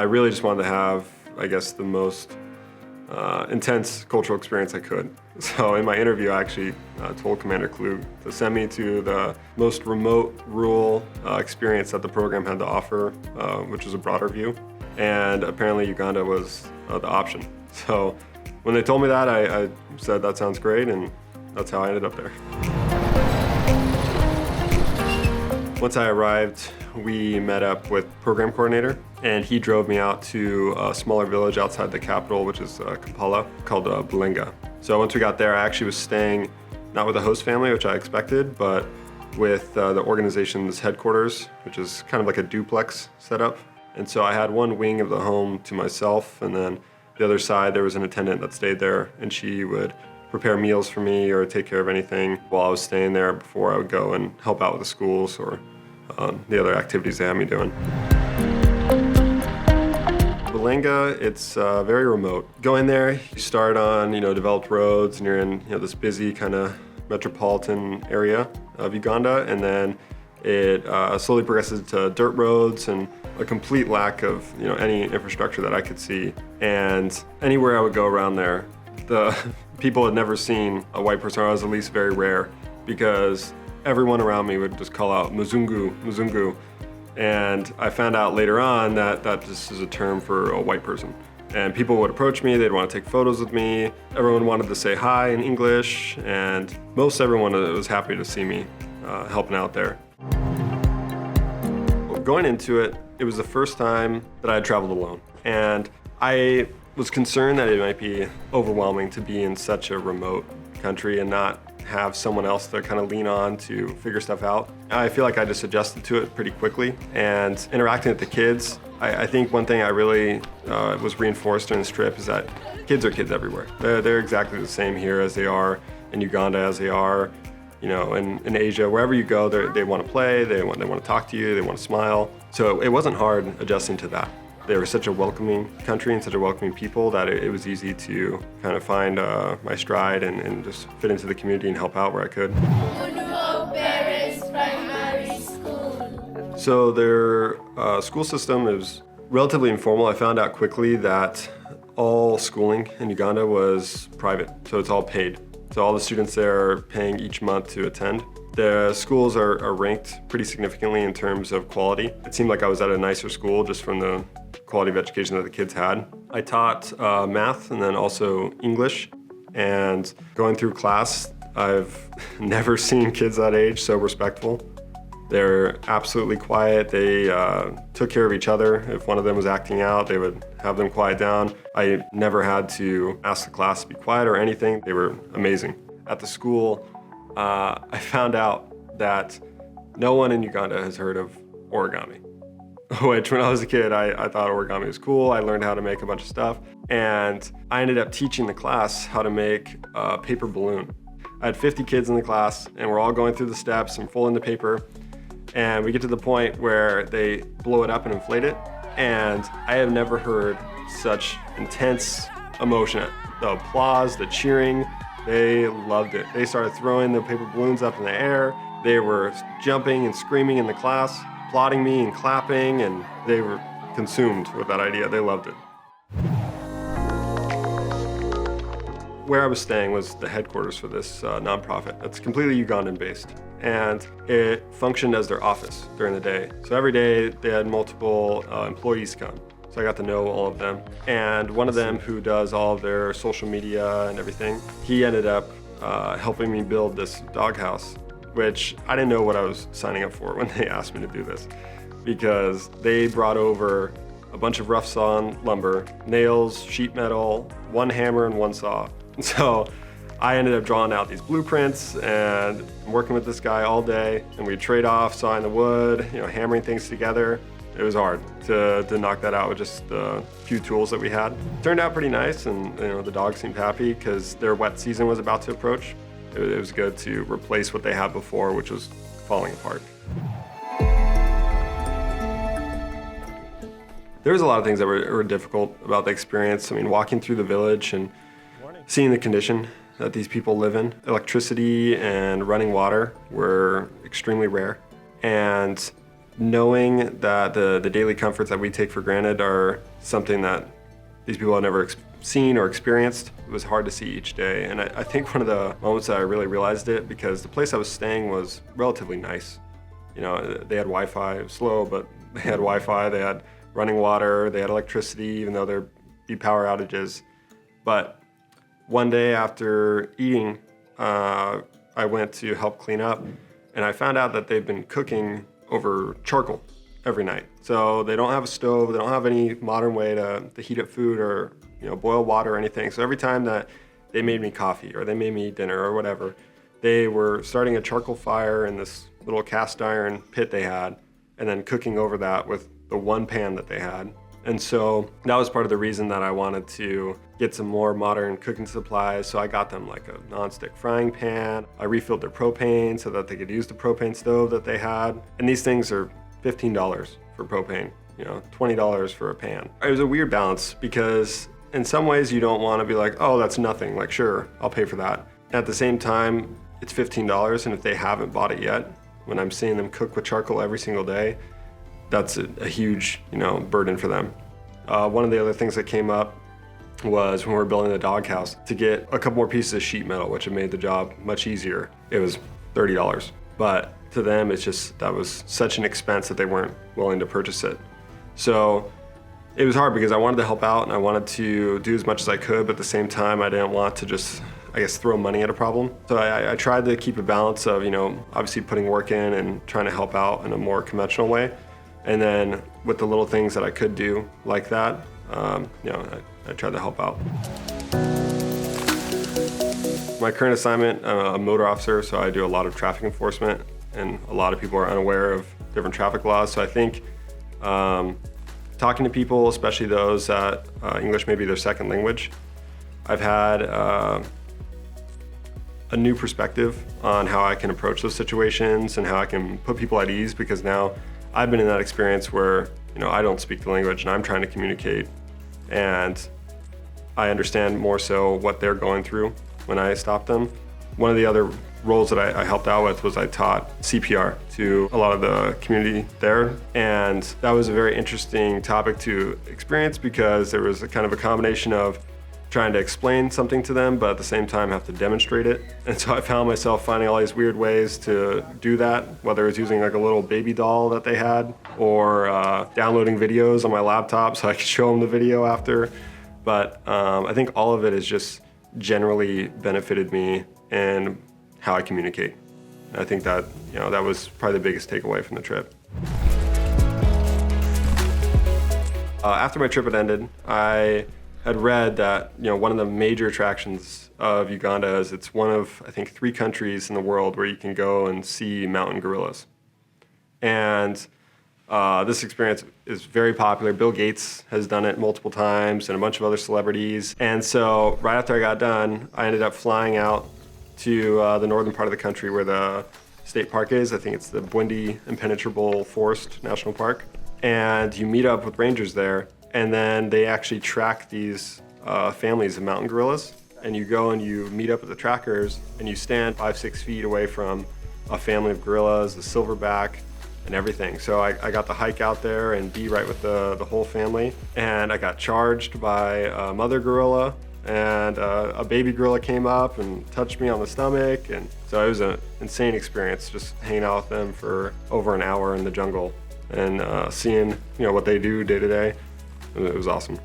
I really just wanted to have, I guess, the most intense cultural experience I could. So in my interview, I actually told Commander Klug to send me to the most remote, rural experience that the program had to offer, which was a broader view. And apparently Uganda was the option. So when they told me that, I said, that sounds great, and that's how I ended up there. Once I arrived, we met up with program coordinator, and he drove me out to a smaller village outside the capital, which is Kampala, called Bulenga. So once we got there, I actually was staying not with a host family, which I expected, but with the organization's headquarters, which is kind of like a duplex setup. And so I had one wing of the home to myself, and then the other side, there was an attendant that stayed there, and she would prepare meals for me or take care of anything while I was staying there before I would go and help out with the schools or the other activities they had me doing. Bulenga, it's very remote. Go in there, you start on developed roads, and you're in this busy kind of metropolitan area of Uganda, and then it slowly progresses to dirt roads and a complete lack of any infrastructure that I could see. And anywhere I would go around there, the people had never seen a white person, or I was at least very rare, because everyone around me would just call out Mzungu, Mzungu. And I found out later on that just is a term for a white person. And people would approach me, they'd want to take photos with me. Everyone wanted to say hi in English, and most everyone was happy to see me helping out there. Going into it, it was the first time that I had traveled alone. And I was concerned that it might be overwhelming to be in such a remote country and not have someone else to kind of lean on to figure stuff out. I feel like I just adjusted to it pretty quickly. And interacting with the kids, I think one thing I really was reinforced during this trip is that kids are kids everywhere. They're exactly the same here as they are in Uganda, as they are in Asia. Wherever you go, they want to play, they want to talk to you, they want to smile. So it wasn't hard adjusting to that. They were such a welcoming country and such a welcoming people that it was easy to kind of find my stride and just fit into the community and help out where I could. So their school system is relatively informal. I found out quickly that all schooling in Uganda was private, so it's all paid. So all the students there are paying each month to attend. The schools are ranked pretty significantly in terms of quality. It seemed like I was at a nicer school just from the quality of education that the kids had. I taught math and then also English. And going through class, I've never seen kids that age so respectful. They're absolutely quiet. They took care of each other. If one of them was acting out, they would have them quiet down. I never had to ask the class to be quiet or anything. They were amazing. At the school, I found out that no one in Uganda has heard of origami, which when I was a kid, I thought origami was cool. I learned how to make a bunch of stuff, and I ended up teaching the class how to make a paper balloon. I had 50 kids in the class, and we're all going through the steps and folding the paper, and we get to the point where they blow it up and inflate it, and I have never heard such intense emotion. The applause, the cheering, they loved it. They started throwing the paper balloons up in the air. They were jumping and screaming in the class, applauding me and clapping, and they were consumed with that idea. They loved it. Where I was staying was the headquarters for this nonprofit. It's completely Ugandan-based, and it functioned as their office during the day. So every day they had multiple employees come. So I got to know all of them. And one of them, who does all of their social media and everything, he ended up helping me build this doghouse, which I didn't know what I was signing up for when they asked me to do this, because they brought over a bunch of rough sawn lumber, nails, sheet metal, one hammer and one saw. So I ended up drawing out these blueprints and working with this guy all day, and we'd trade off sawing the wood, hammering things together. It was hard to knock that out with just the few tools that we had. Turned out pretty nice, and the dogs seemed happy because their wet season was about to approach. It was good to replace what they had before, which was falling apart. There was a lot of things that were difficult about the experience. I mean, walking through the village and seeing the condition that these people live in. Electricity and running water were extremely rare. And knowing that the daily comforts that we take for granted are something that these people have never seen or experienced, it was hard to see each day. And I think one of the moments that I really realized it, because the place I was staying was relatively nice. You know, they had Wi-Fi, it was slow, but they had Wi-Fi, they had running water, they had electricity, even though there'd be power outages. But one day after eating, I went to help clean up, and I found out that they've been cooking over charcoal every night. So they don't have a stove, they don't have any modern way to heat up food or, you know, boil water or anything. So every time that they made me coffee or they made me dinner or whatever, they were starting a charcoal fire in this little cast iron pit they had, and then cooking over that with the one pan that they had. And so that was part of the reason that I wanted to get some more modern cooking supplies. So I got them like a nonstick frying pan. I refilled their propane so that they could use the propane stove that they had. And these things are $15 for propane, you know, $20 for a pan. It was a weird balance because in some ways you don't want to be like, oh, that's nothing. Like, sure, I'll pay for that. At the same time, it's $15, and if they haven't bought it yet, when I'm seeing them cook with charcoal every single day, that's a huge, you know, burden for them. One of the other things that came up was when we were building the doghouse, to get a couple more pieces of sheet metal, which had made the job much easier. It was $30. But to them, it's just, that was such an expense that they weren't willing to purchase it. So it was hard because I wanted to help out and I wanted to do as much as I could, but at the same time, I didn't want to just, I guess, throw money at a problem. So I tried to keep a balance of, you know, obviously putting work in and trying to help out in a more conventional way. And then with the little things that I could do like that, you know, I tried to help out. My current assignment, I'm a motor officer, so I do a lot of traffic enforcement, and a lot of people are unaware of different traffic laws. So I think talking to people, especially those that English may be their second language, I've had a new perspective on how I can approach those situations and how I can put people at ease, because now I've been in that experience where, you know, I don't speak the language and I'm trying to communicate, and I understand more so what they're going through when I stop them. One of the other roles that I helped out with was I taught CPR to a lot of the community there, and that was a very interesting topic to experience because there was a kind of a combination of trying to explain something to them, but at the same time have to demonstrate it. And so I found myself finding all these weird ways to do that, whether it's using like a little baby doll that they had, or downloading videos on my laptop so I could show them the video after. But I think all of it has just generally benefited me in how I communicate. And I think that, you know, that was probably the biggest takeaway from the trip. After my trip had ended, I had read that, you know, one of the major attractions of Uganda is it's one of, I think, 3 countries in the world where you can go and see mountain gorillas. And this experience is very popular. Bill Gates has done it multiple times and a bunch of other celebrities. And so right after I got done, I ended up flying out to the northern part of the country where the state park is. I think it's the Bwindi Impenetrable Forest National Park. And you meet up with rangers there, and then they actually track these families of mountain gorillas. And you go and you meet up with the trackers, and you stand 5-6 feet away from a family of gorillas, the silverback, and everything. So I got to hike out there and be right with the whole family. And I got charged by a mother gorilla, and a baby gorilla came up and touched me on the stomach. And so it was an insane experience just hanging out with them for over an hour in the jungle and seeing, you know, what they do day to day. It was awesome.